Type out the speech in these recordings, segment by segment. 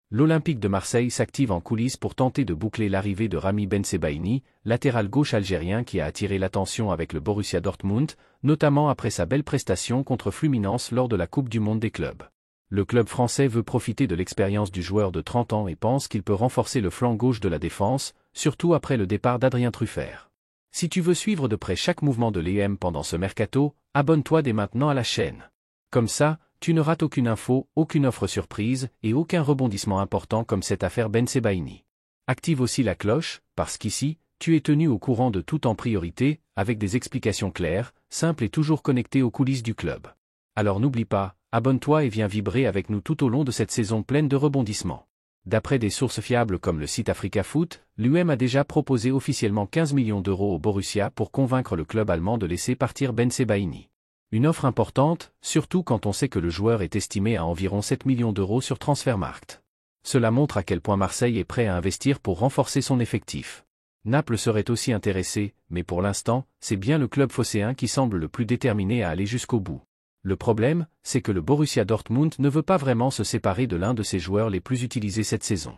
L'Olympique de Marseille s'active en coulisses pour tenter de boucler l'arrivée de Rami Bensebaini, latéral gauche algérien qui a attiré l'attention avec le Borussia Dortmund, notamment après sa belle prestation contre Fluminense lors de la Coupe du Monde des clubs. Le club français veut profiter de l'expérience du joueur de 30 ans et pense qu'il peut renforcer le flanc gauche de la défense, surtout après le départ d'Adrien Truffert. Si tu veux suivre de près chaque mouvement de l'EM pendant ce mercato, abonne-toi dès maintenant à la chaîne. Comme ça, tu ne rates aucune info, aucune offre surprise et aucun rebondissement important comme cette affaire Bensebaini. Active aussi la cloche, parce qu'ici, tu es tenu au courant de tout en priorité, avec des explications claires, simples et toujours connectées aux coulisses du club. Alors n'oublie pas, abonne-toi et viens vibrer avec nous tout au long de cette saison pleine de rebondissements. D'après des sources fiables comme le site Africafoot, l'UM a déjà proposé officiellement 15 millions d'euros au Borussia pour convaincre le club allemand de laisser partir Bensebaini. Une offre importante, surtout quand on sait que le joueur est estimé à environ 7 millions d'euros sur Transfermarkt. Cela montre à quel point Marseille est prêt à investir pour renforcer son effectif. Naples serait aussi intéressé, mais pour l'instant, c'est bien le club phocéen qui semble le plus déterminé à aller jusqu'au bout. Le problème, c'est que le Borussia Dortmund ne veut pas vraiment se séparer de l'un de ses joueurs les plus utilisés cette saison.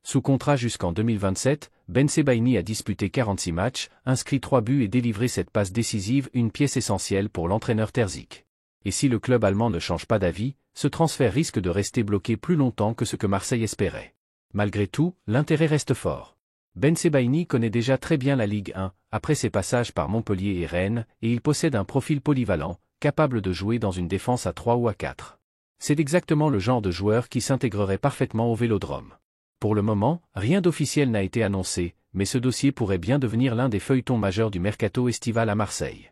Sous contrat jusqu'en 2027, Bensebaini a disputé 46 matchs, inscrit 3 buts et délivré cette passe décisive, une pièce essentielle pour l'entraîneur Terzic. Et si le club allemand ne change pas d'avis, ce transfert risque de rester bloqué plus longtemps que ce que Marseille espérait. Malgré tout, l'intérêt reste fort. Bensebaini connaît déjà très bien la Ligue 1, après ses passages par Montpellier et Rennes, et il possède un profil polyvalent, capable de jouer dans une défense à 3 ou à 4. C'est exactement le genre de joueur qui s'intégrerait parfaitement au Vélodrome. Pour le moment, rien d'officiel n'a été annoncé, mais ce dossier pourrait bien devenir l'un des feuilletons majeurs du mercato estival à Marseille.